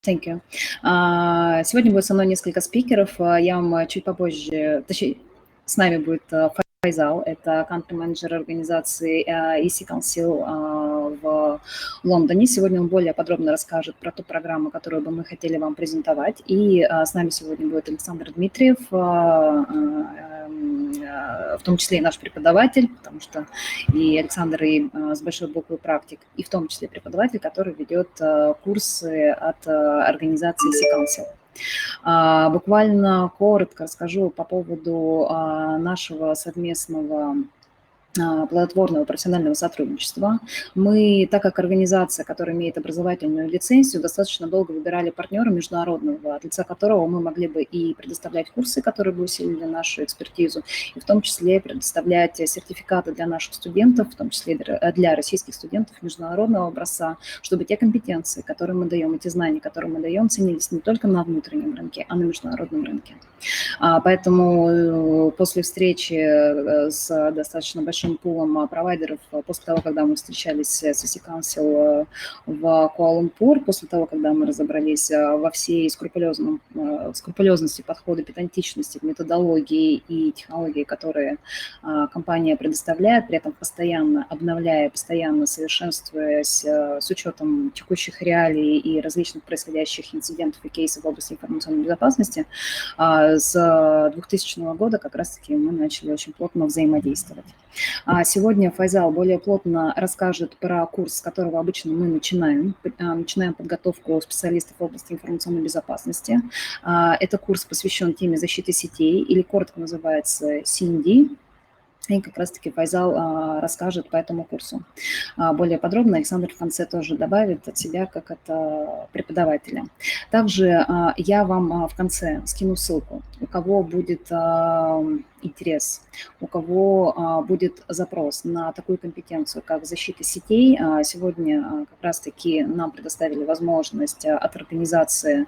Thank you. Сегодня будет со мной несколько спикеров. Я вам чуть попозже, точнее, с нами будет Файзал, это country-менеджер организации IT-специалист в Лондоне. Сегодня он более подробно расскажет про ту программу, которую бы мы хотели вам презентовать. И с нами сегодня будет Александр Дмитриев, в том числе и наш преподаватель, потому что и Александр и с большой буквы практик, и в том числе преподаватель, который ведет курсы от организации IT-специалист. Буквально коротко расскажу по поводу нашего совместного плодотворного профессионального сотрудничества. Мы, так как организация, которая имеет образовательную лицензию, достаточно долго выбирали партнера международного, от лица которого мы могли бы и предоставлять курсы, которые бы усилили нашу экспертизу, и в том числе предоставлять сертификаты для наших студентов, в том числе для российских студентов международного образца, чтобы те компетенции, которые мы даем, и те знания, которые мы даем, ценились не только на внутреннем рынке, а на международном рынке. Поэтому после встречи с достаточно большим пулом провайдеров, после того, когда мы встречались с IT-Council в Куала-Лумпур, после того, когда мы разобрались во всей скрупулезности подхода, педантичности, методологии и технологии, которые компания предоставляет, при этом постоянно обновляя, постоянно совершенствуясь с учетом текущих реалий и различных происходящих инцидентов и кейсов в области информационной безопасности, с 2000 года как раз-таки мы начали очень плотно взаимодействовать. Сегодня Файзал более плотно расскажет про курс, с которого обычно мы начинаем. Начинаем подготовку специалистов в области информационной безопасности. Это курс посвящен теме защиты сетей, или коротко называется CND. И как раз-таки Файзал расскажет по этому курсу более подробно. Александр в конце тоже добавит от себя как от преподавателя. Также я вам в конце скину ссылку, у кого будет интерес, у кого будет запрос на такую компетенцию, как защита сетей. Сегодня как раз-таки нам предоставили возможность от организации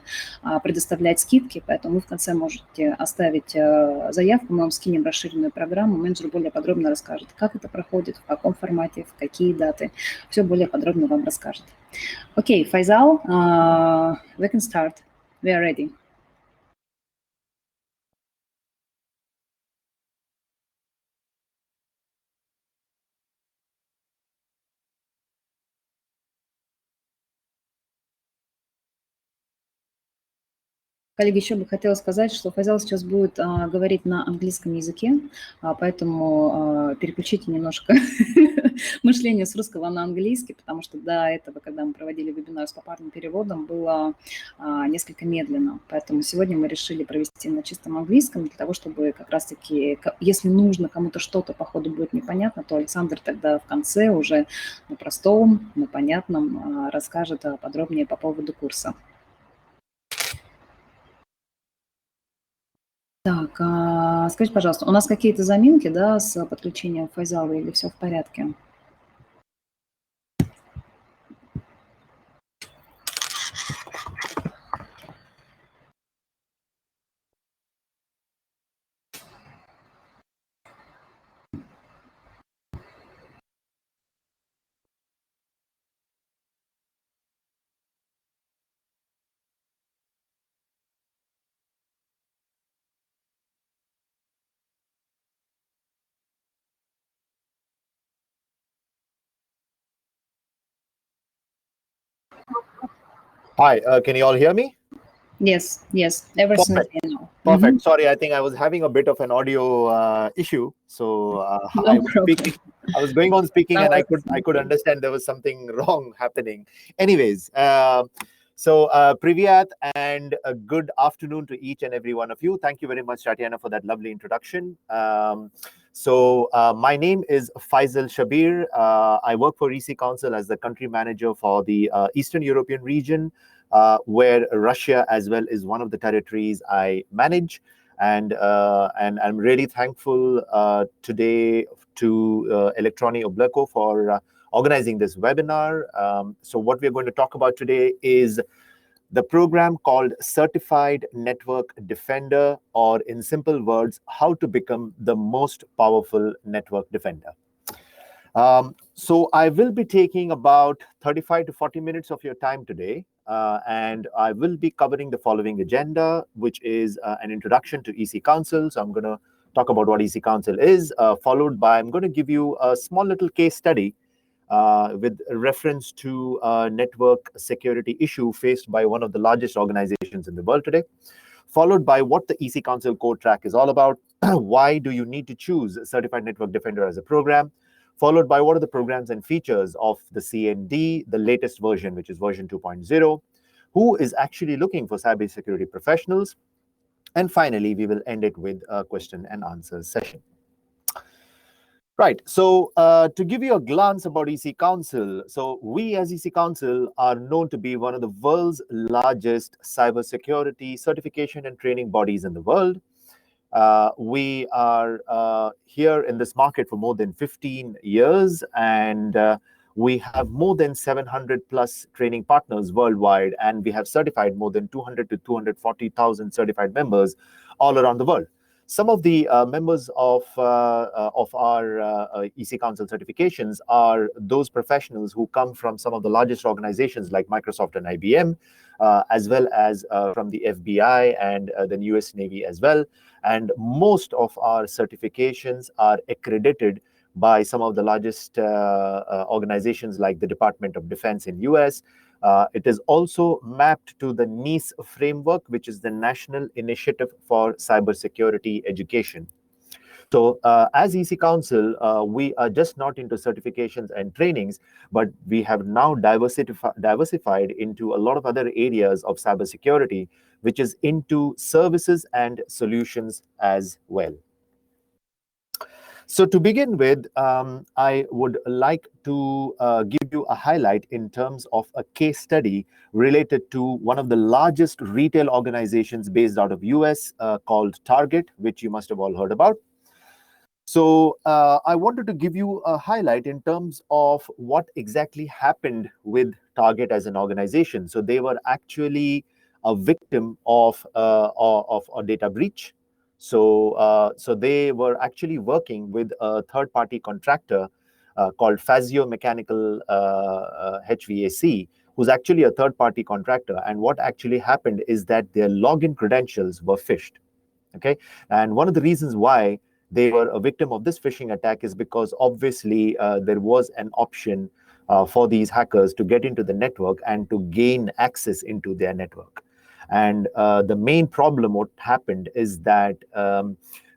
предоставлять скидки, поэтому вы в конце можете оставить заявку, мы вам скинем расширенную программу, менеджер более подробно расскажет, как это проходит, в каком формате, в какие даты, все более подробно вам расскажет. Окей, Файзал, we can start. We are ready. Коллеги, еще бы хотела сказать, что Файзал сейчас будет говорить на английском языке, поэтому переключите немножко мышление с русского на английский, потому что до этого, когда мы проводили вебинар с попарным переводом, было несколько медленно. Поэтому сегодня мы решили провести на чистом английском, для того, чтобы как раз-таки, если нужно кому-то что-то по ходу будет непонятно, то Александр тогда в конце уже на простом, на понятном расскажет подробнее по поводу курса. Так, скажите, пожалуйста, у нас какие-то заминки, да, с подключением Файзала или все в порядке? Hi, can you all hear me? Yes, everything is here now. Perfect. Sorry, I think I was having a bit of an audio issue, so No problem. I was going on speaking, No and I worries. could understand there was something wrong happening. Anyways, so Privyat and a good afternoon to each and every one of you. Thank you very much, Tatiana, for that lovely introduction. My name is Faizal Shabeer. I work for EC Council as the country manager for the Eastern European region, where Russia as well is one of the territories I manage. And I'm really thankful today to Electronic Obleko for organizing this webinar. So what we're going to talk about today is the program called Certified Network Defender, or in simple words, how to become the most powerful network defender. So I will be taking about 35 to 40 minutes of your time today. and I will be covering the following agenda, which is an introduction to EC Council. So I'm going to talk about what EC Council is, followed by I'm going to give you a small little case study with reference to a network security issue faced by one of the largest organizations in the world today, followed by what the EC Council code track is all about, why do you need to choose Certified Network Defender as a program, followed by what are the programs and features of the CND, the latest version, which is version 2.0, who is actually looking for cybersecurity professionals, and finally, we will end it with a question and answer session. Right, so to give you a glance about EC Council, so we as EC Council are known to be one of the world's largest cybersecurity certification and training bodies in the world. We are here in this market for more than 15 years, and we have more than 700 plus training partners worldwide, and we have certified more than 200 to 240,000 certified members all around the world. Some of the members of our EC Council certifications are those professionals who come from some of the largest organizations like Microsoft and IBM, as well as from the FBI and the US Navy as well. And most of our certifications are accredited by some of the largest organizations like the Department of Defense in US. It is also mapped to the NICE framework, which is the National Initiative for Cybersecurity Education. So as EC Council, we are just not into certifications and trainings, but we have now diversified into a lot of other areas of cybersecurity, which is into services and solutions as well. So to begin with, I would like to give you a highlight in terms of a case study related to one of the largest retail organizations based out of US called Target, which you must have all heard about. So I wanted to give you a highlight in terms of what exactly happened with Target as an organization. So they were actually a victim of a data breach. So they were actually working with a third-party contractor called Fazio Mechanical HVAC, who's actually a third-party contractor. And what actually happened is that their login credentials were phished. Okay, and one of the reasons why they were a victim of this phishing attack is because obviously there was an option for these hackers to get into the network and to gain access into their network. And the main problem what happened is that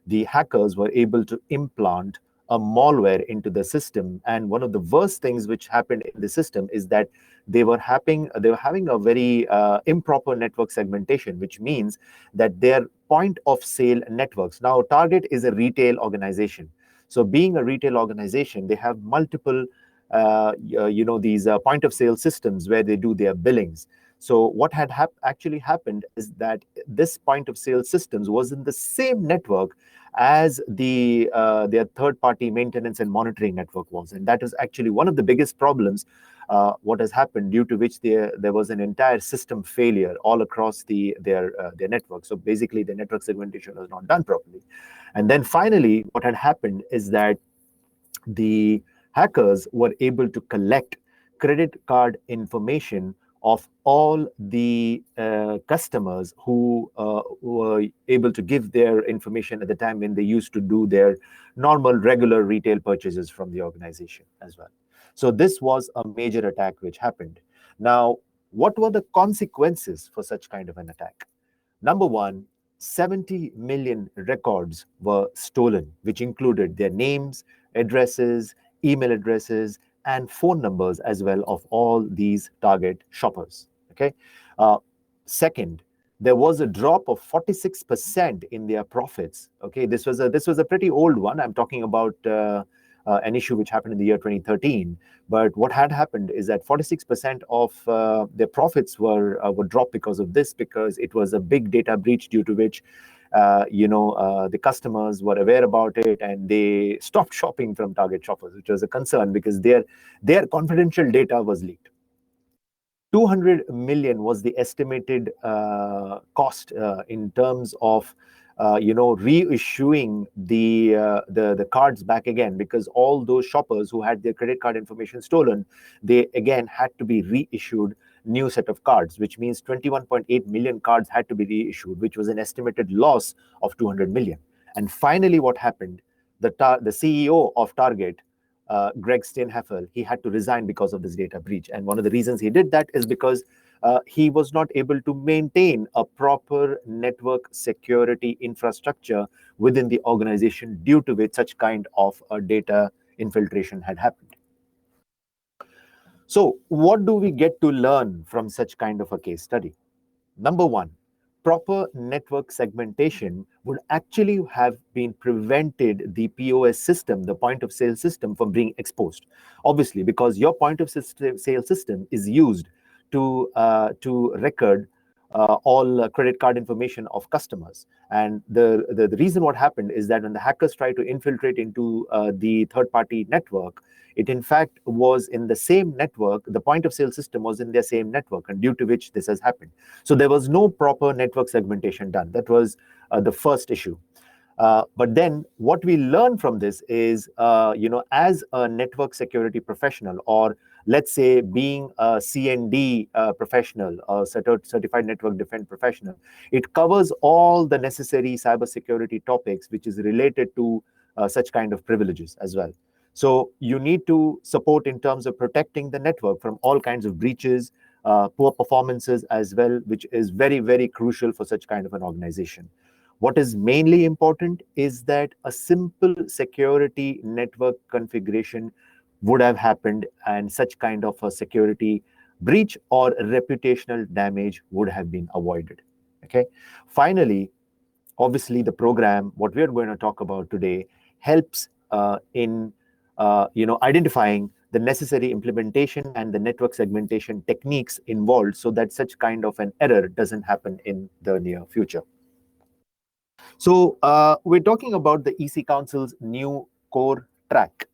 the hackers were able to implant a malware into the system. And one of the worst things which happened in the system is that they were having a very improper network segmentation, which means that their point of sale networks. Now, Target is a retail organization. So being a retail organization, they have multiple these point of sale systems where they do their billings. So what had actually happened is that this point of sale systems was in the same network as their third-party maintenance and monitoring network was. And that is actually one of the biggest problems what has happened, due to which there was an entire system failure all across their network. So basically, the network segmentation was not done properly. And then finally, what had happened is that the hackers were able to collect credit card information of all the customers who were able to give their information at the time when they used to do their normal, regular retail purchases from the organization as well. So this was a major attack which happened. Now, what were the consequences for such kind of an attack? Number one, 70 million records were stolen, which included their names, addresses, email addresses, and phone numbers as well of all these target shoppers. Okay. Second, there was a drop of 46% in their profits. Okay, this was a pretty old one. I'm talking about an issue which happened in the year 2013. But what had happened is that 46% of their profits were dropped because of this, because it was a big data breach, due to which the customers were aware about it and they stopped shopping from Target shoppers, which was a concern because their confidential data was leaked. 200 million was the estimated cost in terms of reissuing the cards back again, because all those shoppers who had their credit card information stolen, they again had to be reissued new set of cards, which means 21.8 million cards had to be reissued, which was an estimated loss of 200 million. And finally, what happened? The CEO of Target, Greg Steinheffel, he had to resign because of this data breach. And one of the reasons he did that is because he was not able to maintain a proper network security infrastructure within the organization, due to which such kind of data infiltration had happened. So what do we get to learn from such kind of a case study? Number one, proper network segmentation would actually have been prevented the POS system, the point of sale system, from being exposed. Obviously, because your point of sale system is used to record all credit card information of customers. And the reason what happened is that when the hackers tried to infiltrate into the third-party network, it in fact was in the same network, the point of sale system was in their same network, and due to which this has happened. So there was no proper network segmentation done. That was the first issue. But then what we learn from this is, as a network security professional, or let's say being a CND professional, a certified network defense professional, it covers all the necessary cybersecurity topics which is related to such kind of privileges as well. So you need to support in terms of protecting the network from all kinds of breaches, poor performances as well, which is very, very crucial for such kind of an organization. What is mainly important is that a simple security network configuration would have happened, and such kind of a security breach or reputational damage would have been avoided. Okay. Finally, obviously, the program, what we are going to talk about today, helps in identifying the necessary implementation and the network segmentation techniques involved, so that such kind of an error doesn't happen in the near future. So we're talking about the EC Council's new core track.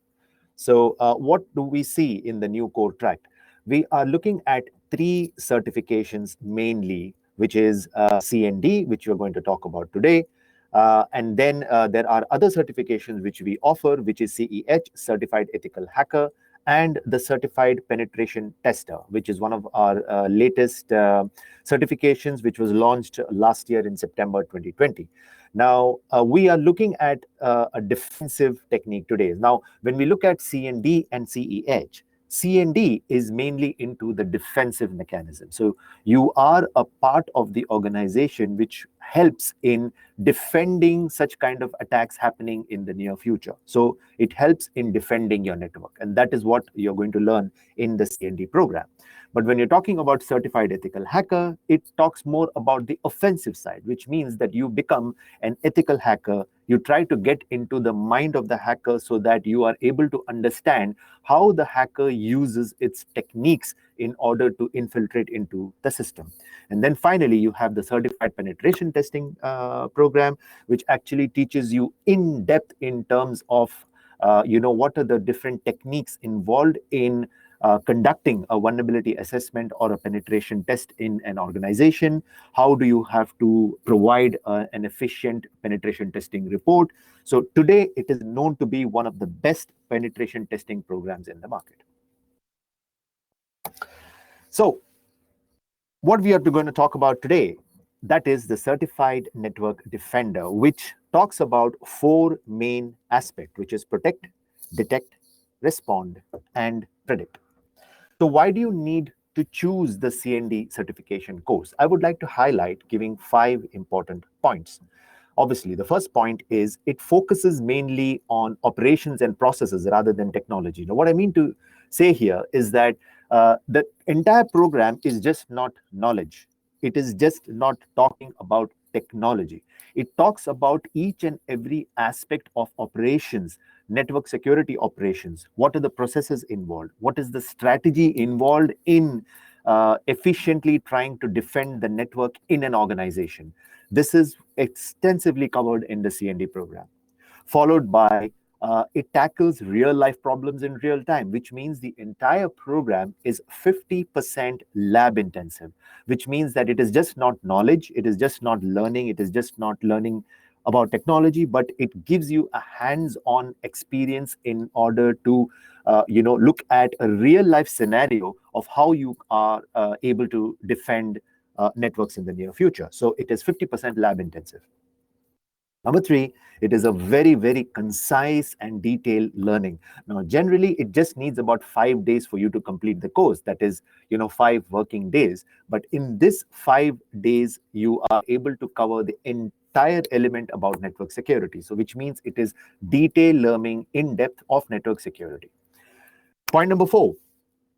So what do we see in the new core track? We are looking at 3 certifications mainly, which is CND, which we're going to talk about today. And then there are other certifications which we offer, which is CEH, Certified Ethical Hacker, and the Certified Penetration Tester, which is one of our latest certifications, which was launched last year in September 2020. Now, we are looking at a defensive technique today. Now, when we look at CND and CEH, CND is mainly into the defensive mechanism. So you are a part of the organization which helps in defending such kind of attacks happening in the near future. So it helps in defending your network, and that is what you're going to learn in the CND program. But when you're talking about certified ethical hacker, it talks more about the offensive side, which means that you become an ethical hacker. You try to get into the mind of the hacker so that you are able to understand how the hacker uses its techniques in order to infiltrate into the system. And then finally, you have the certified penetration testing program, which actually teaches you in depth in terms of what are the different techniques involved in conducting a vulnerability assessment or a penetration test in an organization. How do you have to provide an efficient penetration testing report? So today, it is known to be one of the best penetration testing programs in the market. So what we are going to talk about today, that is the Certified Network Defender, which talks about 4 main aspects, which is protect, detect, respond, and predict. So why do you need to choose the CND certification course? I would like to highlight giving 5 important points. Obviously, the first point is it focuses mainly on operations and processes rather than technology. Now, what I mean to say here is that the entire program is just not knowledge. It is just not talking about technology. It talks about each and every aspect of operations, network security operations. What are the processes involved? What is the strategy involved in efficiently trying to defend the network in an organization? This is extensively covered in the CND program. Followed by it tackles real life problems in real time, which means the entire program is 50% lab intensive, which means that it is just not knowledge, it is just not learning, it is just not learning about technology, but it gives you a hands-on experience in order to look at a real-life scenario of how you are able to defend networks in the near future. So it is 50% lab intensive. Number three, it is a very, very concise and detailed learning. Now, generally, it just needs about 5 days for you to complete the course. That is, 5 working days. But in this 5 days, you are able to cover the entire element about network security. So which means it is detailed learning in depth of network security. Point number 4.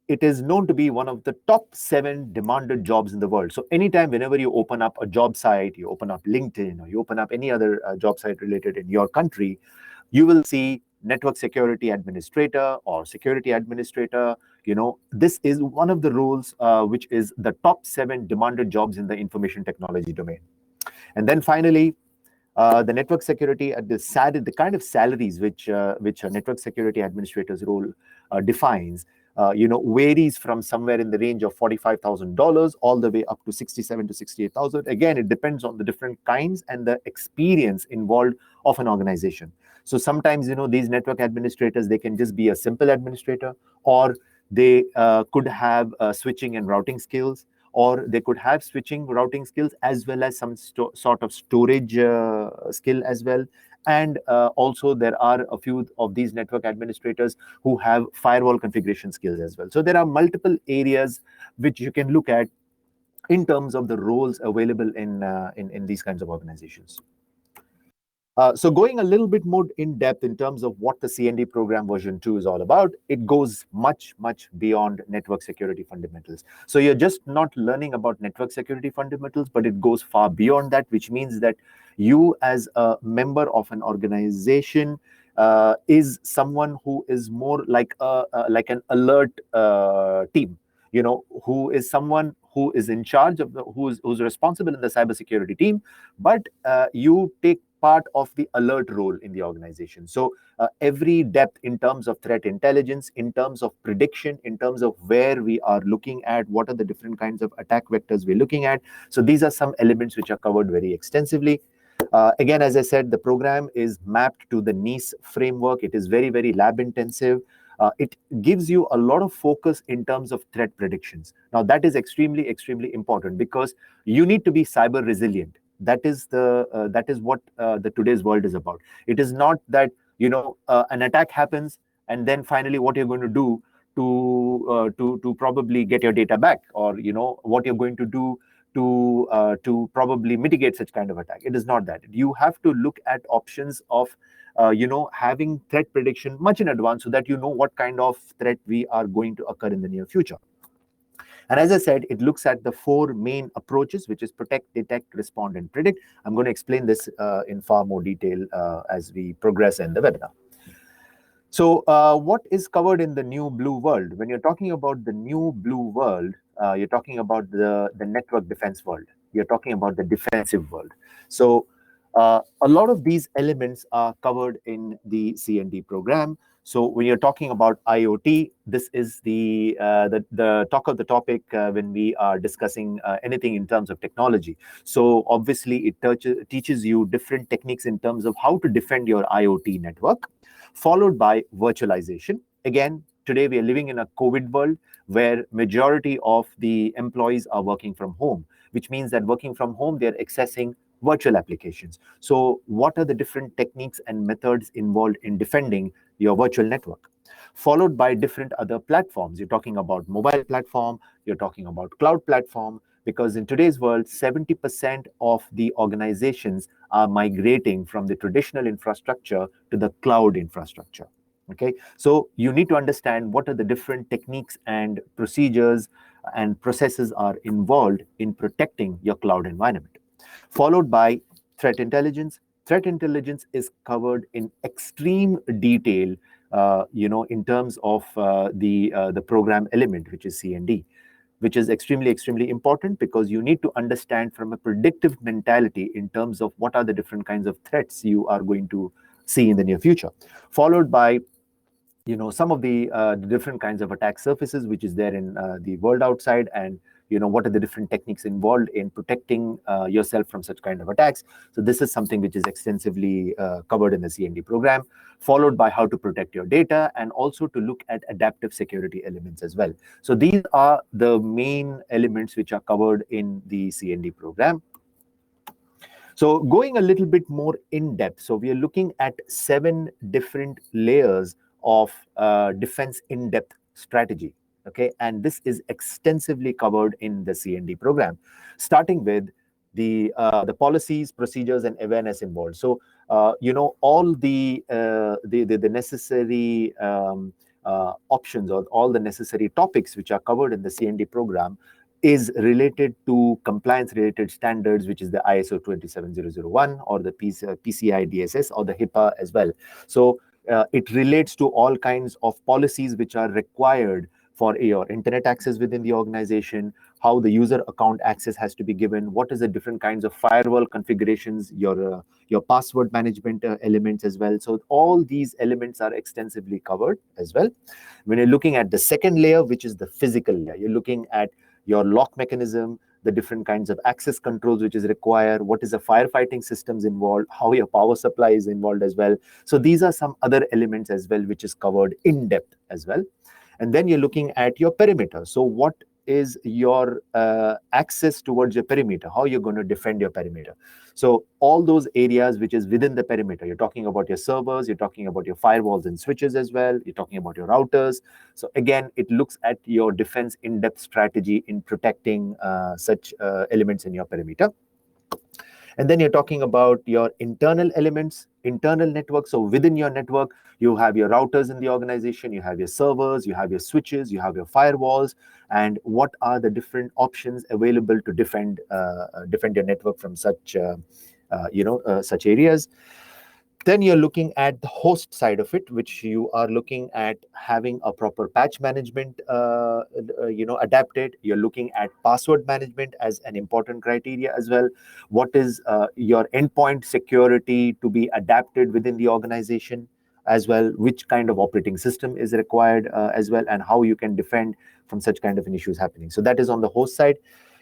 It is known to be one of the top 7 demanded jobs in the world. So anytime, whenever you open up a job site, you open up LinkedIn, or you open up any other job site related in your country, you will see network security administrator or security administrator. This is one of the roles which is the top 7 demanded jobs in the information technology domain. And then finally, the network security at the kind of salaries which a network security administrator's role defines, varies from somewhere in the range of $45,000 all the way up to $67,000 to $68,000. Again, it depends on the different kinds and the experience involved of an organization. So sometimes, these network administrators, they can just be a simple administrator, or they could have switching and routing skills, or they could have switching routing skills as well as some sort of storage skill as well. And also there are a few of these network administrators who have firewall configuration skills as well. So there are multiple areas which you can look at in terms of the roles available in these kinds of organizations. So going a little bit more in depth in terms of what the CND program version 2 is all about, it goes much, much beyond network security fundamentals. So you're just not learning about network security fundamentals, but it goes far beyond that, which means that you as a member of an organization is someone who is more like an alert team, who is someone who is in charge of who's responsible in the cybersecurity team, but you take part of the alert role in the organization. So every depth in terms of threat intelligence, in terms of prediction, in terms of where we are looking at, what are the different kinds of attack vectors we're looking at. So these are some elements which are covered very extensively. Again, as I said, the program is mapped to the NICE framework. It is very, very lab intensive. It gives you a lot of focus in terms of threat predictions. Now, that is extremely, extremely important because you need to be cyber resilient. That is what the today's world is about. It is not that an attack happens and then finally what you're going to do to probably get your data back, or what you're going to do to probably mitigate such kind of attack. It is not that. You have to look at options of having threat prediction much in advance so that you know what kind of threat we are going to occur in the near future. And as I said, it looks at the 4 main approaches, which is protect, detect, respond, and predict. I'm going to explain this in far more detail as we progress in the webinar. So what is covered in the new blue world? When you're talking about the new blue world, you're talking about the network defense world. You're talking about the defensive world. So a lot of these elements are covered in the CND program. So when you're talking about IoT, this is the talk of the topic when we are discussing anything in terms of technology. So obviously, it teaches you different techniques in terms of how to defend your IoT network, followed by virtualization. Again, today we are living in a COVID world where majority of the employees are working from home, which means that working from home, they're accessing virtual applications. So what are the different techniques and methods involved in defending your virtual network? Followed by different other platforms. You're talking about mobile platform, you're talking about cloud platform, because in today's world, 70% of the organizations are migrating from the traditional infrastructure to the cloud infrastructure. Okay, so you need to understand what are the different techniques and procedures and processes are involved in protecting your cloud environment. Followed by threat intelligence. Threat intelligence is covered in extreme detail, in terms of the program element, which is CND, which is extremely, extremely important because you need to understand from a predictive mentality in terms of what are the different kinds of threats you are going to see in the near future. Followed by some of the different kinds of attack surfaces which is there in the world outside, and what are the different techniques involved in protecting yourself from such kind of attacks. So this is something which is extensively covered in the C&D program, followed by how to protect your data and also to look at adaptive security elements as well. So these are the main elements which are covered in the C&D program. So going a little bit more in depth, so we are looking at 7 different layers of defense in-depth strategy. Okay, and this is extensively covered in the C&D program, starting with the policies, procedures, and awareness involved. So all the necessary options or all the necessary topics which are covered in the C&D program is related to compliance-related standards, which is the ISO 27001 or the PCI DSS or the HIPAA as well. So it relates to all kinds of policies which are required for your internet access within the organization, how the user account access has to be given, what is the different kinds of firewall configurations, your password management elements as well. So all these elements are extensively covered as well. When you're looking at the second layer, which is the physical layer, you're looking at your lock mechanism, the different kinds of access controls which is required, what is the firefighting systems involved, how your power supply is involved as well. So these are some other elements as well which is covered in depth as well. And then you're looking at your perimeter. So what is your access towards your perimeter, how you're going to defend your perimeter. So all those areas which is within the perimeter, you're talking about your servers, you're talking about your firewalls and switches as well, you're talking about your routers. So again, it looks at your defense in-depth strategy in protecting such elements in your perimeter. And then you're talking about your internal elements, internal network. So within your network, you have your routers in the organization, you have your servers, you have your switches, you have your firewalls, and what are the different options available to defend your network from such such areas. Then you're looking at the host side of it, which you are looking at having a proper patch management, adapted. You're looking at password management as an important criteria as well. What is your endpoint security to be adapted within the organization as well? Which kind of operating system is required as well, and how you can defend from such kind of issues happening. So that is on the host side.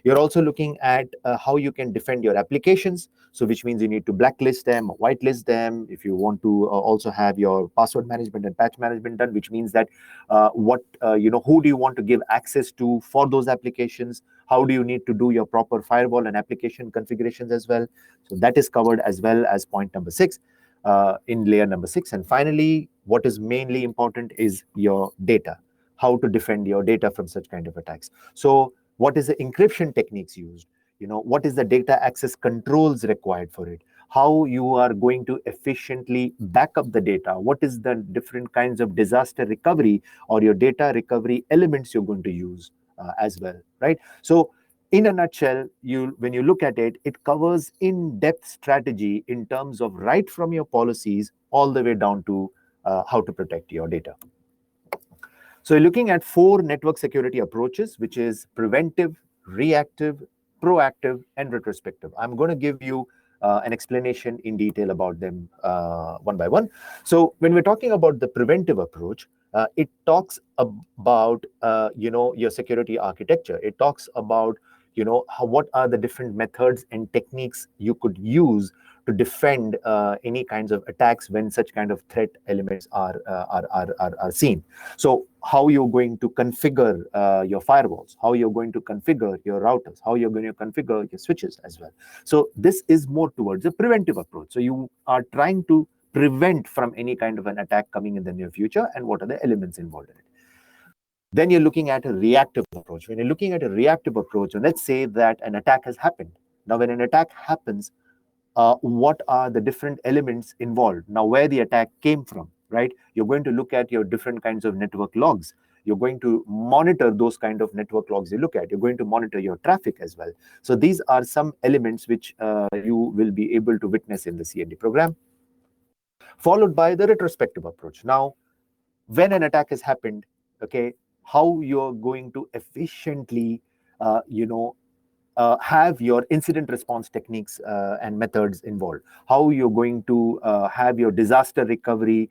You're also looking at how you can defend your applications. So which means you need to blacklist them, whitelist them. If you want to also have your password management and patch management done, which means that who do you want to give access to for those applications? How do you need to do your proper firewall and application configurations as well? So that is covered as well as point number 6 in layer number 6. And finally, what is mainly important is your data, how to defend your data from such kind of attacks. So what is the encryption techniques used? What is the data access controls required for it? How you are going to efficiently back up the data? What is the different kinds of disaster recovery or your data recovery elements you're going to use as well, right? So in a nutshell, when you look at it, it covers in-depth strategy in terms of right from your policies all the way down to how to protect your data. So you're looking at 4 network security approaches, which is preventive, reactive, proactive, and retrospective. I'm going to give you an explanation in detail about them one by one. So when we're talking about the preventive approach, it talks about your security architecture. It talks about what are the different methods and techniques you could use to defend any kinds of attacks when such kind of threat elements are seen. So how you're going to configure your firewalls, how you're going to configure your routers, how you're going to configure your switches as well. So this is more towards a preventive approach. So you are trying to prevent from any kind of an attack coming in the near future, and what are the elements involved in it. Then you're looking at a reactive approach. When you're looking at a reactive approach, and let's say that an attack has happened. Now, when an attack happens, what are the different elements involved? Now, where the attack came from, right? You're going to look at your different kinds of network logs. You're going to monitor those kind of network logs you look at. You're going to monitor your traffic as well. So these are some elements which you will be able to witness in the C&D program, followed by the retrospective approach. Now, when an attack has happened, okay, how you're going to efficiently, have your incident response techniques and methods involved, how you're going to have your disaster recovery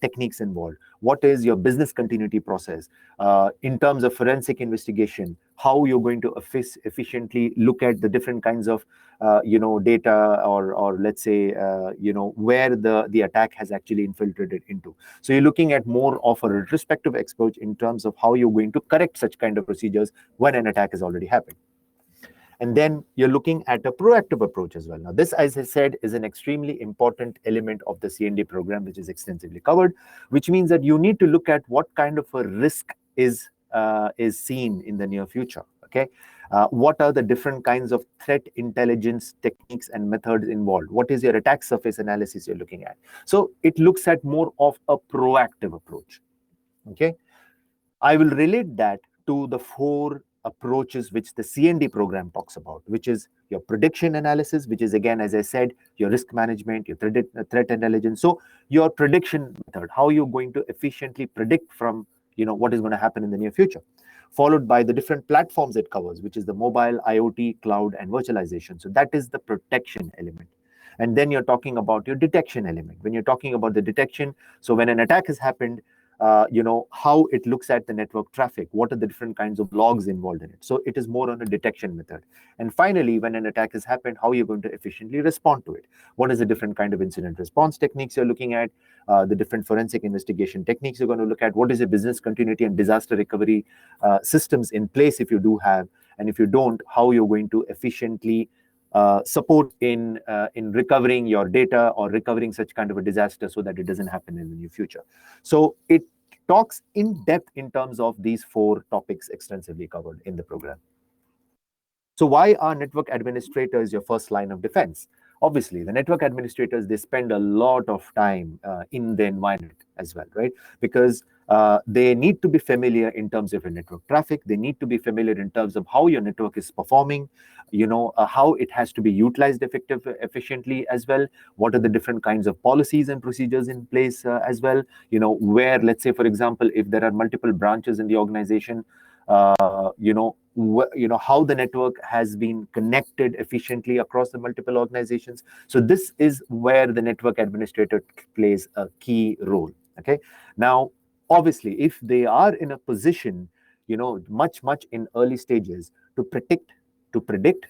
techniques involved? What is your business continuity process? In terms of forensic investigation, how you're going to efficiently look at the different kinds of data, or let's say where the attack has actually infiltrated into. So you're looking at more of a retrospective approach in terms of how you're going to correct such kind of procedures when an attack has already happened. And then you're looking at a proactive approach as well. Now, this, as I said, is an extremely important element of the C&D program, which is extensively covered, which means that you need to look at what kind of a risk is seen in the near future. Okay, what are the different kinds of threat intelligence techniques and methods involved? What is your attack surface analysis you're looking at? So it looks at more of a proactive approach. Okay, I will relate that to the 4 approaches which the C&D program talks about, which is your prediction analysis, which is, again, as I said, your risk management, your threat intelligence. So your prediction method, how you're going to efficiently predict from what is going to happen in the near future, followed by the different platforms it covers, which is the mobile, IoT, cloud, and virtualization. So that is the protection element. And then you're talking about your detection element. When you're talking about the detection, so when an attack has happened, how it looks at the network traffic, what are the different kinds of logs involved in it. So it is more on a detection method. And finally, when an attack has happened, how you're going to efficiently respond to it. What is the different kind of incident response techniques you're looking at, the different forensic investigation techniques you're going to look at, what is your business continuity and disaster recovery systems in place if you do have, and if you don't, how you're going to efficiently support in recovering your data or recovering such kind of a disaster so that it doesn't happen in the near future. So it talks in depth in terms of these 4 topics extensively covered in the program. So why are network administrators your first line of defense? Obviously, the network administrators, they spend a lot of time in the environment as well, right? Because they need to be familiar in terms of your network traffic. They need to be familiar in terms of how your network is performing, how it has to be utilized efficiently as well. What are the different kinds of policies and procedures in place as well? Where, let's say, for example, if there are multiple branches in the organization, how the network has been connected efficiently across the multiple organizations. So this is where the network administrator plays a key role. Okay. Now, obviously, if they are in a position, much in early stages to predict, to protect,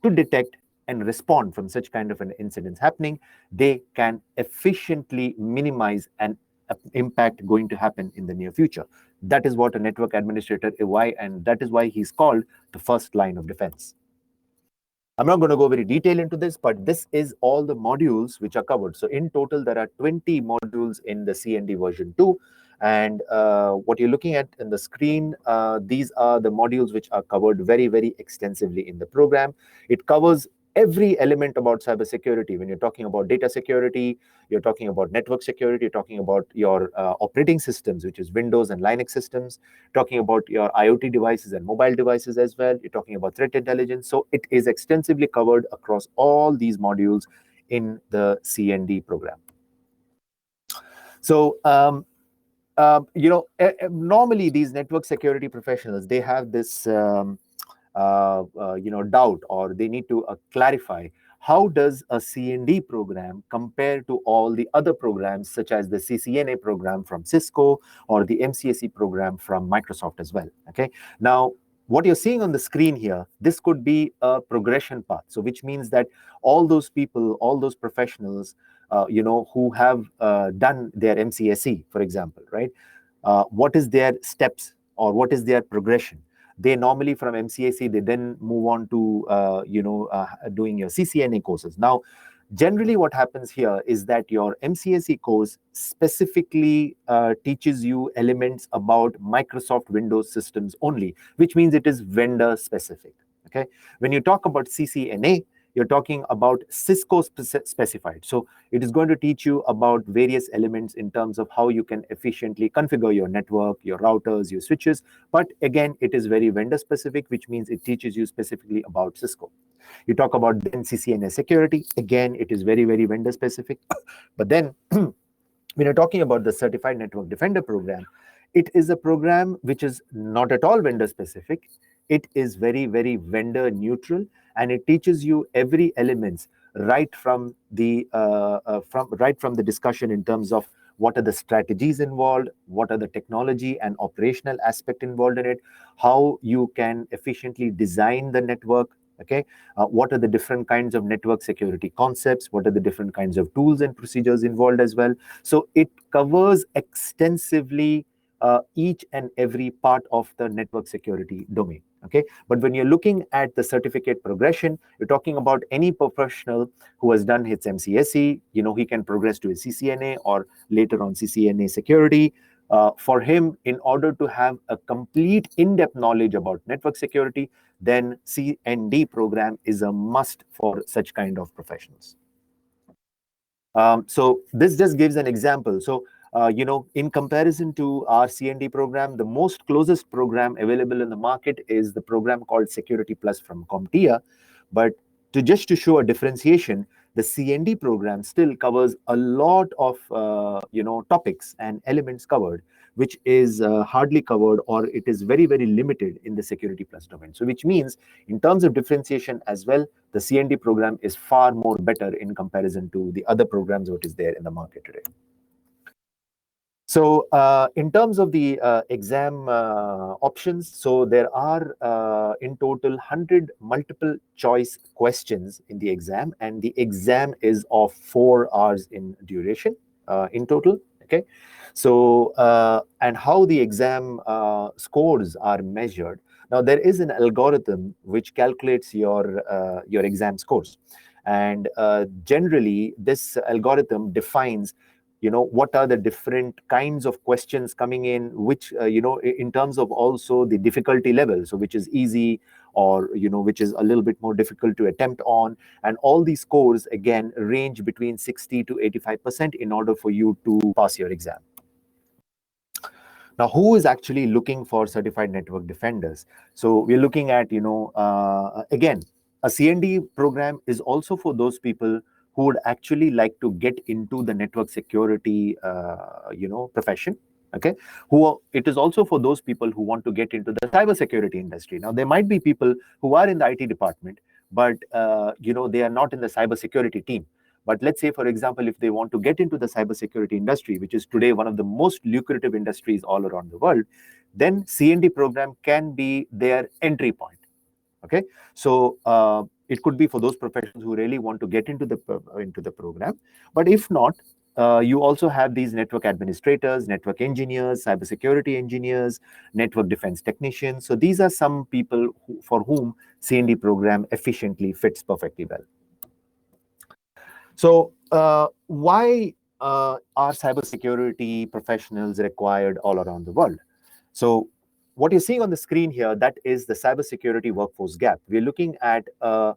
to detect, and respond from such kind of an incidents happening, they can efficiently minimize an impact going to happen in the near future. That is what a network administrator is, and that is why he's called the first line of defense. I'm not going to go very detailed into this, but this is all the modules which are covered. So in total, there are 20 modules in the C&D version 2. And what you're looking at in the screen, these are the modules which are covered very, very extensively in the program. It covers every element about cybersecurity. When you're talking about data security, you're talking about network security, you're talking about your operating systems, which is Windows and Linux systems, talking about your IoT devices and mobile devices as well. You're talking about threat intelligence. So it is extensively covered across all these modules in the C&D program. So, normally these network security professionals, they have this doubt, or they need to clarify, how does a C&D program compare to all the other programs, such as the CCNA program from Cisco or the MCSE program from Microsoft as well. Okay. Now, what you're seeing on the screen here, this could be a progression path. So which means that all those people, all those professionals, who have done their MCSE, for example, right? What is their steps, or what is their progression? They normally, from MCSE, they then move on to doing your CCNA courses. Now, generally what happens here is that your MCSE course specifically teaches you elements about Microsoft Windows systems only, which means it is vendor specific. Okay. When you talk about CCNA, you're talking about Cisco specified. So it is going to teach you about various elements in terms of how you can efficiently configure your network, your routers, your switches. But again, it is very vendor specific, which means it teaches you specifically about Cisco. You talk about then CCNA security. Again, it is very, very vendor specific. But then when you're talking about the Certified Network Defender program, it is a program which is not at all vendor specific. It is very, very vendor neutral, and it teaches you every elements right from the discussion in terms of what are the strategies involved, what are the technology and operational aspect involved in it, how you can efficiently design the network, okay? What are the different kinds of network security concepts, what are the different kinds of tools and procedures involved as well. So it covers extensively each and every part of the network security domain, okay? But when you're looking at the certificate progression, you're talking about any professional who has done his MCSE, you know, he can progress to a CCNA or later on CCNA security. For him, in order to have a complete in-depth knowledge about network security, then C&D program is a must for such kind of professionals. So this just gives an example. So, you know, in comparison to our C&D program, the most closest program available in the market is the program called Security Plus from CompTIA. But just to show a differentiation, the C&D program still covers a lot of, you know, topics and elements covered, which is hardly covered, or it is very, very limited in the Security Plus domain. So which means in terms of differentiation as well, the C&D program is far more better in comparison to the other programs what is there in the market today. So in terms of the exam options, so there are in total 100 multiple choice questions in the exam, and the exam is of 4 hours in duration in total, okay? So, and how the exam scores are measured. Now, there is an algorithm which calculates your exam scores. And generally, this algorithm defines, you know, what are the different kinds of questions coming in, which, you know, in terms of also the difficulty level, so which is easy or, you know, which is a little bit more difficult to attempt on. And all these scores, again, range between 60 to 85% in order for you to pass your exam. Now, who is actually looking for certified network defenders? So we're looking at, you know, again, a C&D program is also for those people who would actually like to get into the network security, you know, profession, okay? It is also for those people who want to get into the cybersecurity industry. Now, there might be people who are in the IT department, but, you know, they are not in the cybersecurity team. But let's say, for example, if they want to get into the cybersecurity industry, which is today one of the most lucrative industries all around the world, then C&D program can be their entry point. Okay, so it could be for those professionals who really want to get into the program. But if not, you also have these network administrators, network engineers, cybersecurity engineers, network defense technicians. So these are some people for whom C&D program efficiently fits perfectly well. So why are cybersecurity professionals required all around the world? So what you're seeing on the screen here, that is the cybersecurity workforce gap. We're looking at a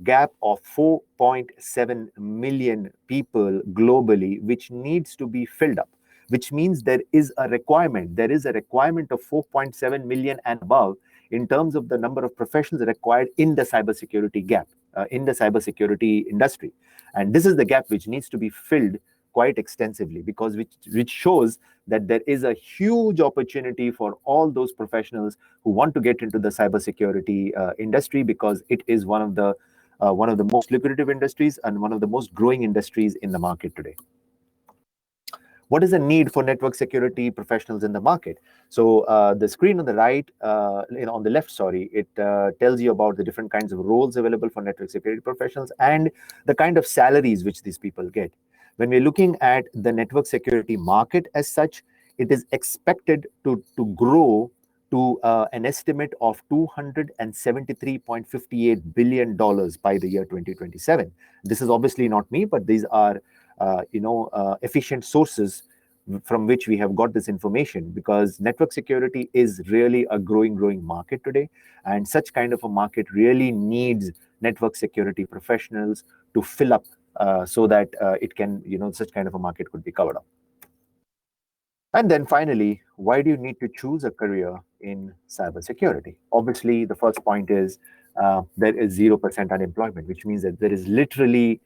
gap of 4.7 million people globally, which needs to be filled up, which means there is a requirement. There is a requirement of 4.7 million and above in terms of the number of professionals required in the cybersecurity gap, in the cybersecurity industry. And this is the gap which needs to be filled quite extensively, because which shows that there is a huge opportunity for all those professionals who want to get into the cybersecurity industry, because it is one of the most lucrative industries and one of the most growing industries in the market today. What is the need for network security professionals in the market? So the screen on the right, on the left, sorry, it tells you about the different kinds of roles available for network security professionals and the kind of salaries which these people get. When we're looking at the network security market as such, it is expected to grow to an estimate of $273.58 billion by the year 2027. This is obviously not me, but these are efficient sources from which we have got this information, because network security is really a growing market today, and such kind of a market really needs network security professionals to fill up so that it can, such kind of a market could be covered up. And then finally, why do you need to choose a career in cybersecurity? Obviously, the first point is there is 0% unemployment, which means that there is literally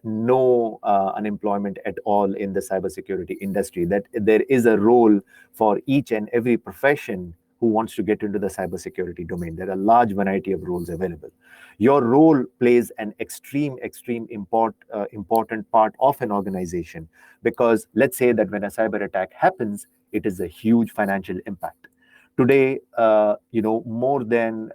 no unemployment at all in the cybersecurity industry, that there is a role for each and every profession who wants to get into the cybersecurity domain. There are a large variety of roles available. Your role plays an extreme important part of an organization, because let's say that when a cyber attack happens, it is a huge financial impact. Today, more than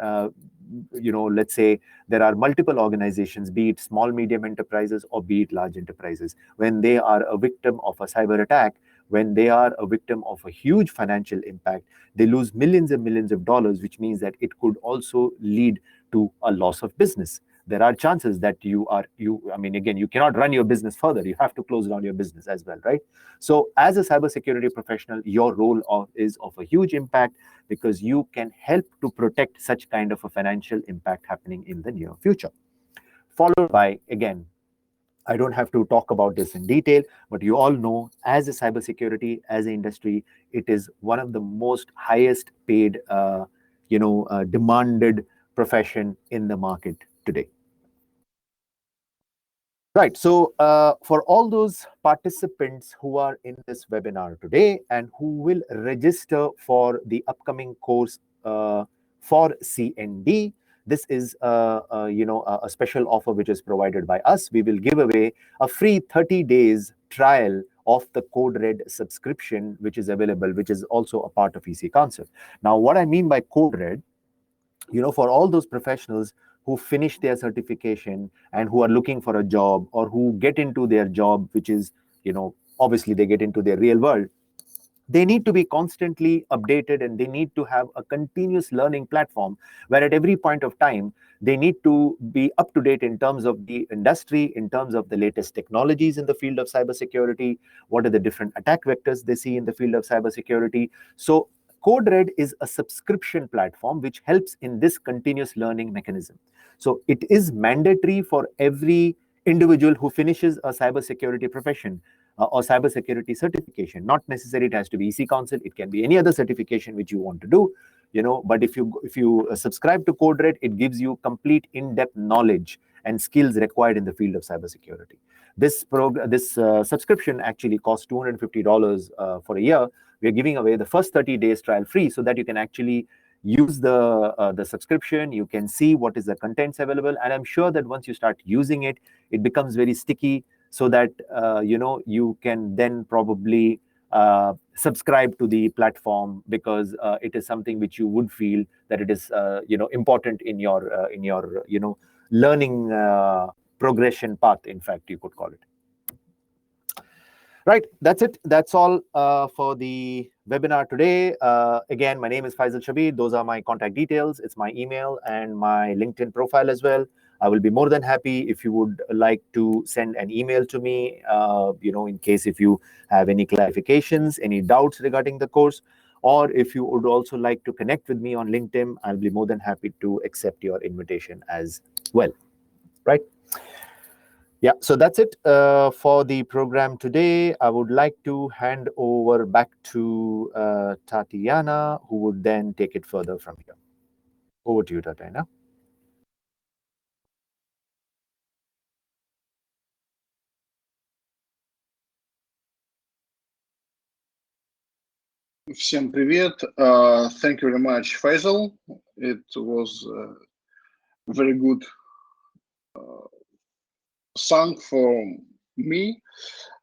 let's say there are multiple organizations, be it small, medium enterprises or be it large enterprises, when they are a victim of a cyber attack, when they are a victim of a huge financial impact, they lose millions and millions of dollars, which means that it could also lead to a loss of business. There are chances that you cannot run your business further. You have to close down your business as well, right? So as a cybersecurity professional, your role is of a huge impact, because you can help to protect such kind of a financial impact happening in the near future. Followed by, again, I don't have to talk about this in detail, but you all know, as a cybersecurity, as an industry, it is one of the most highest paid, demanded profession in the market today. Right, so for all those participants who are in this webinar today and who will register for the upcoming course for CND, this is a special offer which is provided by us. We will give away a free 30 days trial of the Code Red subscription, which is available, which is also a part of EC Council. Now, what I mean by Code Red, for all those professionals who finish their certification and who are looking for a job, or who get into their job, which is, obviously they get into their real world, they need to be constantly updated, and they need to have a continuous learning platform where at every point of time, they need to be up to date in terms of the industry, in terms of the latest technologies in the field of cybersecurity, what are the different attack vectors they see in the field of cybersecurity. So Code Red is a subscription platform which helps in this continuous learning mechanism. So it is mandatory for every individual who finishes a cybersecurity profession or cybersecurity certification. Not necessarily it has to be EC Council, it can be any other certification which you want to do, but if you subscribe to Code Red, it gives you complete in-depth knowledge and skills required in the field of cybersecurity. This subscription actually costs $250 for a year. We are giving away the first 30 days trial free, so that you can actually use the subscription. You can see what is the contents available, and I'm sure that once you start using it, it becomes very sticky, so that you can then probably subscribe to the platform, because it is something which you would feel that it is important in your learning progression path, in fact, you could call it. Right, that's it. That's all for the webinar today. Again, my name is Faizal Shabeer. Those are my contact details. It's my email and my LinkedIn profile as well. I will be more than happy if you would like to send an email to me, in case if you have any clarifications, any doubts regarding the course, or if you would also like to connect with me on LinkedIn, I'll be more than happy to accept your invitation as well. Right? Yeah, so that's it for the program today. I would like to hand over back to Tatiana, who would then take it further from here. Over to you, Tatiana. Всем привет. Thank you very much, Faisal. It was very good song for me.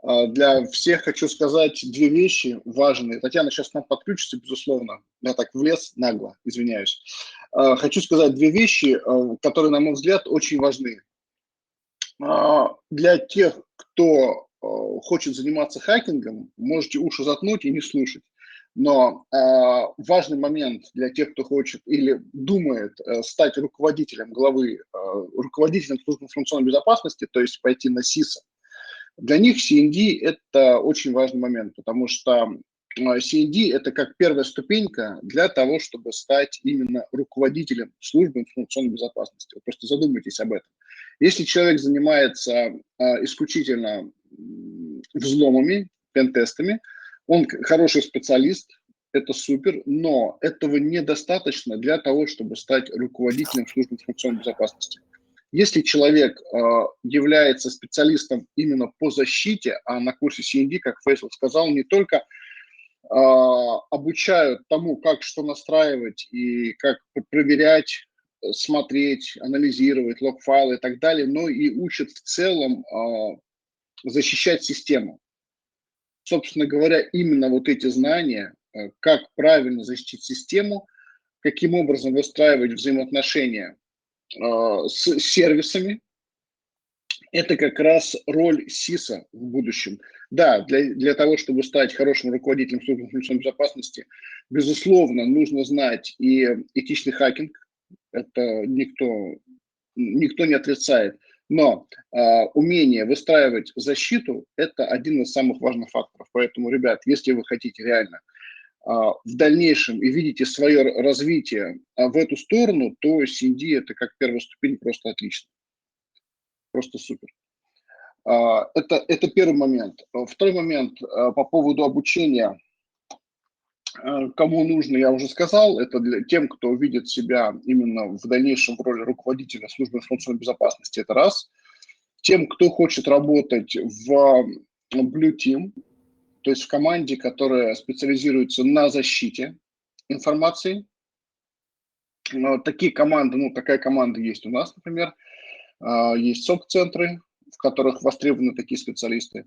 Для всех хочу сказать две вещи важные. Татьяна сейчас к нам подключится, безусловно. Я так влез нагло, извиняюсь. Хочу сказать две вещи, которые, на мой взгляд, очень важны. Для тех, кто хочет заниматься хакингом, можете уши заткнуть и не слушать. Но важный момент для тех, кто хочет или думает стать руководителем руководителем службы информационной безопасности, то есть пойти на СИСа, для них CND – это очень важный момент, потому что CND – это как первая ступенька для того, чтобы стать именно руководителем службы информационной безопасности. Вы просто задумайтесь об этом. Если человек занимается исключительно взломами, пентестами, он хороший специалист, это супер, но этого недостаточно для того, чтобы стать руководителем службы информационной безопасности. Если человек является специалистом именно по защите, а на курсе CND, как Фейсал сказал, не только обучают тому, как что настраивать и как проверять, смотреть, анализировать лог-файлы и так далее, но и учат в целом защищать систему. Собственно говоря, именно вот эти знания, как правильно защитить систему, каким образом выстраивать взаимоотношения с сервисами, это как раз роль СИСа в будущем. Да, для того, чтобы стать хорошим руководителем службы информационной безопасности, безусловно, нужно знать и этичный хакинг, это никто не отрицает, но умение выстраивать защиту – это один из самых важных факторов. Поэтому, ребят, если вы хотите реально в дальнейшем и видите свое развитие в эту сторону, то CND – это как первая ступень просто отлично, просто супер. Это первый момент. Второй момент по поводу обучения. Кому нужно, я уже сказал, это для тем, кто видит себя именно в дальнейшем в роли руководителя службы информационной безопасности, это раз. Тем, кто хочет работать в Blue Team, то есть в команде, которая специализируется на защите информации. Такие команды, такая команда есть у нас, например. Есть СОК-центры, в которых востребованы такие специалисты.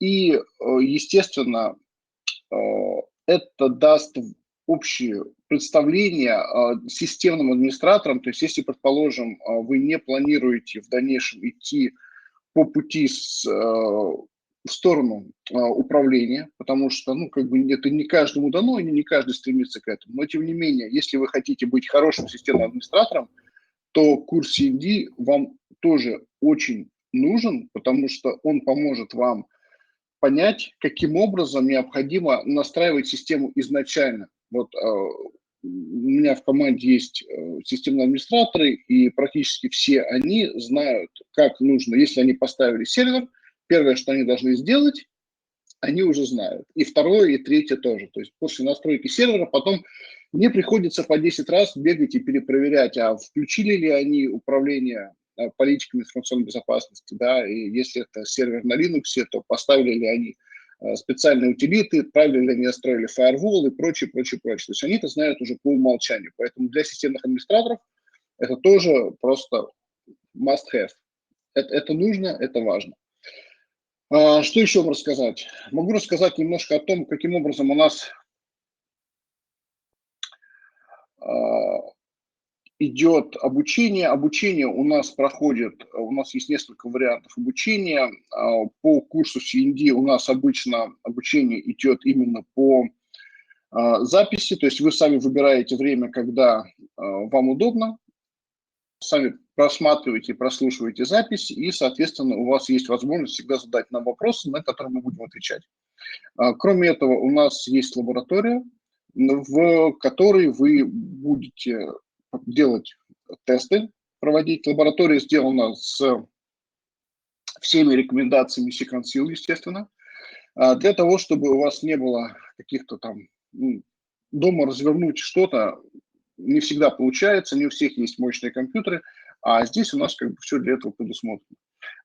И, естественно, это даст общее представление системным администраторам. То есть, если, предположим, вы не планируете в дальнейшем идти по пути в сторону управления, потому что, это не каждому дано, и не каждый стремится к этому. Но, тем не менее, если вы хотите быть хорошим системным администратором, то курс CND вам тоже очень нужен, потому что он поможет вам понять, каким образом необходимо настраивать систему изначально. Вот у меня в команде есть системные администраторы, и практически все они знают, как нужно. Если они поставили сервер, первое, что они должны сделать, они уже знают. И второе, и третье тоже. То есть после настройки сервера потом не приходится по 10 раз бегать и перепроверять, а включили ли они управление политиками информационной безопасности, да, и если это сервер на Linux, то поставили ли они специальные утилиты, правильно ли они настроили фаервол и прочее. То есть они это знают уже по умолчанию. Поэтому для системных администраторов это тоже просто must have. Это нужно, это важно. Что еще вам рассказать? Могу рассказать немножко о том, каким образом у нас идет обучение. Обучение у нас проходит, у нас есть несколько вариантов обучения. По курсу CND у нас обычно обучение идет именно по записи, то есть вы сами выбираете время, когда вам удобно, сами просматриваете, прослушиваете запись, и, соответственно, у вас есть возможность всегда задать нам вопросы, на которые мы будем отвечать. Кроме этого, у нас есть лаборатория, в которой вы будете делать тесты, проводить. Лаборатория сделана с всеми рекомендациями Second, естественно, для того, чтобы у вас не было каких-то там дома развернуть что-то, не всегда получается, не у всех есть мощные компьютеры, а здесь у нас все для этого предусмотрено.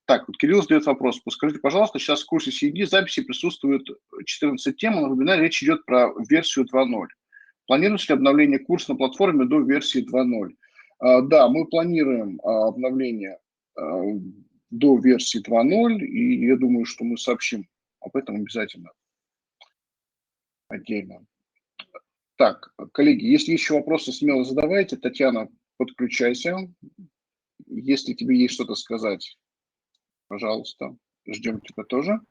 Так, вот Кирилл задает вопрос. Подскажите, пожалуйста, сейчас в курсе CND записи присутствует 14 тем, а на вебинаре речь идет про версию 2.0. Планируется ли обновление курса на платформе до версии 2.0? Да, мы планируем обновление до версии 2.0, и я думаю, что мы сообщим об этом обязательно отдельно. Так, коллеги, если еще вопросы, смело задавайте. Татьяна, подключайся. Если тебе есть что-то сказать, пожалуйста, ждем тебя тоже.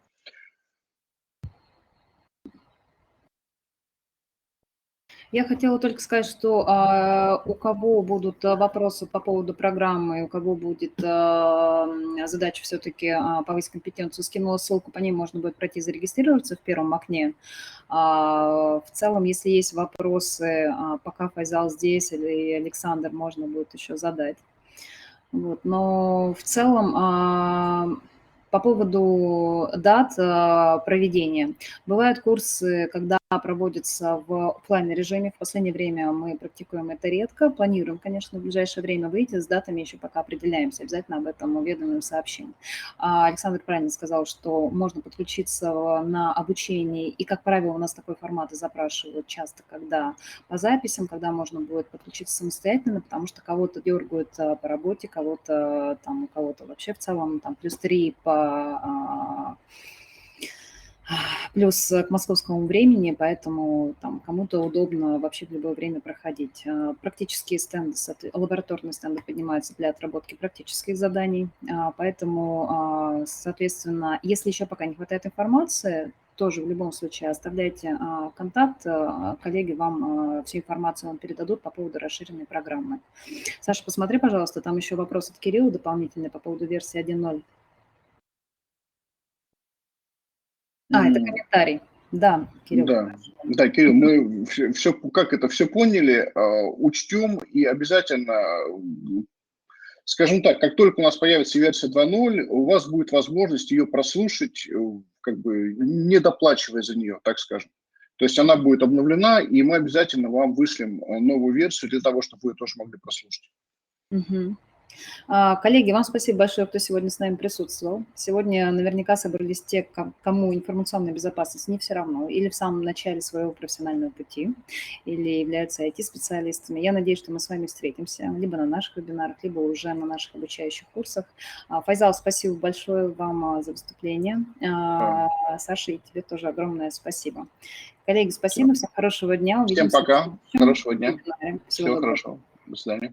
Я хотела только сказать, что у кого будут вопросы по поводу программы, у кого будет задача все-таки повысить компетенцию, скинула ссылку, по ней можно будет пройти зарегистрироваться в первом окне. В целом, если есть вопросы, пока Файзал здесь или Александр, можно будет еще задать. Вот. Но в целом по поводу дат проведения. Бывают курсы, когда проводится в оффлайн режиме. В последнее время мы практикуем это редко. Планируем, конечно, в ближайшее время выйти. С датами еще пока определяемся. Обязательно об этом уведомим, сообщим. Александр правильно сказал, что можно подключиться на обучение. И, как правило, у нас такой формат запрашивают часто, когда по записям, когда можно будет подключиться самостоятельно, потому что кого-то дергают по работе, кого-то там, у кого-то вообще в целом там +3 плюс к московскому времени, поэтому там кому-то удобно вообще в любое время проходить. Практические стенды, лабораторные стенды поднимаются для отработки практических заданий, поэтому, соответственно, если еще пока не хватает информации, тоже в любом случае оставляйте контакт, коллеги вам всю информацию вам передадут по поводу расширенной программы. Саша, посмотри, пожалуйста, там еще вопрос от Кирилла дополнительный по поводу версии 1.0. Это комментарий. Да, Кирилл. Да, Кирилл, мы все поняли, учтем и обязательно, скажем так, как только у нас появится версия 2.0, у вас будет возможность ее прослушать, как бы не доплачивая за нее, так скажем. То есть она будет обновлена, и мы обязательно вам вышлем новую версию для того, чтобы вы тоже могли прослушать. Угу. Коллеги, вам спасибо большое, кто сегодня с нами присутствовал. Сегодня наверняка собрались те, кому информационная безопасность не все равно, или в самом начале своего профессионального пути, или являются IT-специалистами. Я надеюсь, что мы с вами встретимся либо на наших вебинарах, либо уже на наших обучающих курсах. Файзал, спасибо большое вам за выступление. Саша, и тебе тоже огромное спасибо. Коллеги, спасибо, всем хорошего дня. Всем пока, хорошего дня. Всего хорошего. До свидания.